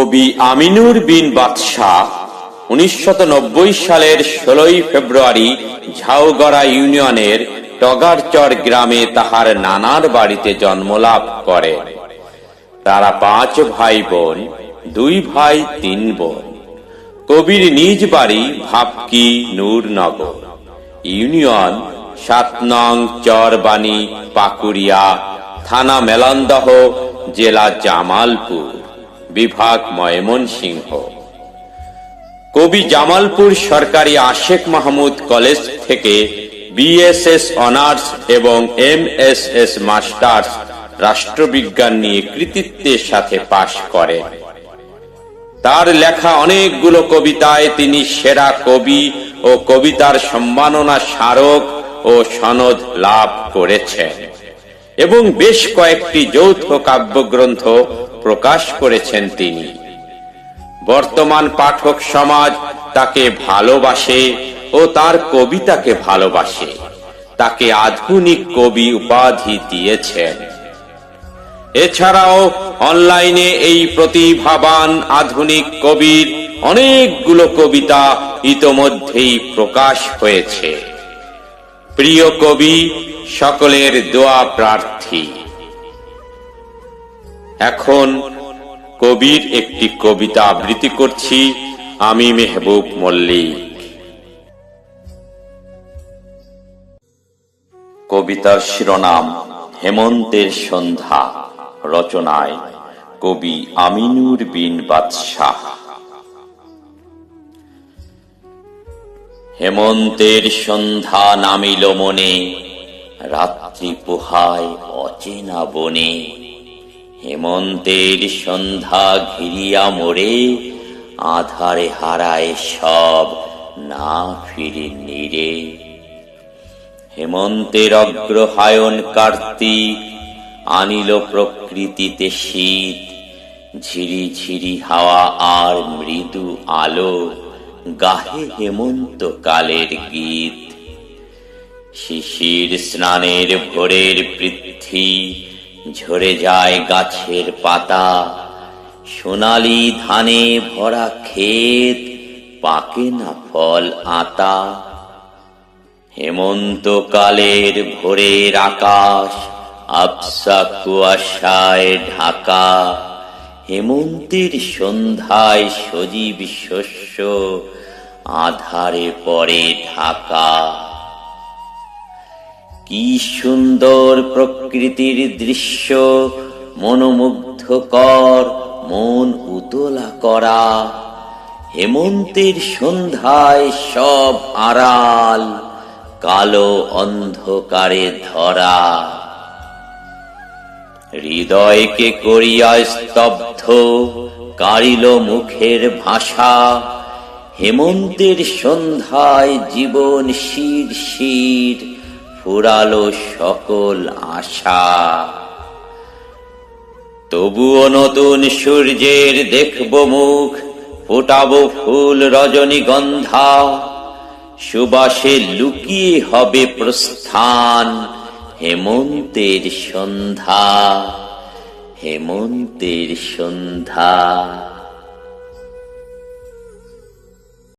কবি আমিনুর বিন বাদশাহ 1990 সালের 16 ফেব্রুয়ারি ঝাউগড়া ইউনিয়নের টগারচর গ্রামে তাহার নানার বাড়িতে জন্মলাভ করেন। তারা 5 ভাই বোন, 2 ভাই 3 বোন। কবির নিজ বাড়ি ভাবকি নূরনগর, ইউনিয়ন 7 নং চরবানি পাকুড়িয়া, থানা মেলান্দহ, জেলা জামালপুর, বিভাগ ময়মনসিংহ। কবি জামালপুর সরকারি আশেক মাহমুদ কলেজ থেকে বিএসএস অনার্স এবং এমএসএস মাস্টার্স রাষ্ট্রবিজ্ঞান নিয়ে কৃতিত্বের সাথে পাশ করেন। তার লেখা অনেকগুলো কবিতায় তিনি সেরা কবি ও কবিতার সম্মাননা স্মারক ও সনদ লাভ করেছেন এবং বেশ কয়েকটি যৌথ কাব্যগ্রন্থ প্রকাশ করেছেন তিনি। বর্তমান পাঠক সমাজ তাকে ভালোবাসে ও তার কবিতাকে ভালোবাসে, তাকে আধুনিক কবি উপাধি দিয়েছেন। এছাড়াও অনলাইনে এই প্রতিভাবান আধুনিক কবির অনেকগুলো কবিতা ইতোমধ্যেই প্রকাশ হয়েছে। প্রিয় কবি সকলের দোয়া প্রার্থী। এখন কবির একটি কবিতা আবৃত্তি করছি আমি মেহবুব মল্লিক। কবিতার শিরোনাম হেমন্তের সন্ধ্যা, রচনায় কবি আমিনুর বিন বাদশাহ। হেমন্তের সন্ধ্যা নামিল মনে, রাত্রি পোহায় অচেনা বনে। হেমন্তের সন্ধ্যা ঘিরিয়া মোরে, আধারে হারায় সব না ফিরে নীরে। হেমন্তের অগ্রহায়ণ কার্তিক, আনিল প্রকৃতিতে শীত। ঝিরি ঝিরি হাওয়া আর মৃদু আলো, গাহে হেমন্ত কালের গীত। শিশির স্নানের ভোরের পৃথ্বী, ঝরে যায় গাছের পাতা। সোনালি ধানে ভরা ক্ষেত, পাকে না ফল আতা। হেমন্ত কালের ভোরের আকাশ, আবসা কুয়াশায় ঢাকা। হেমন্তের সন্ধ্যায় সজীব শস্য, আধারে পড়ে ঢাকা। কি সুন্দর প্রকৃতির দৃশ্য, মনোমুগ্ধকর, মন উতলা করা। হেমন্তের সন্ধ্যায় সব আড়াল, কালো অন্ধকারে ধরা। হৃদয়কে করিয়া স্তব্ধ, কাড়িল মুখের ভাষা। হেমন্তের সন্ধ্যায় জীবন শির শির, ফুরালো সকল আশা। তবুও নতুন সূর্যের দেখব মুখ, ফোটাবো ফুল রজনীগন্ধা। সুবাসে লুকিয়ে হবে প্রস্থান, হেমন্তের সন্ধ্যা, হেমন্তের সন্ধ্যা।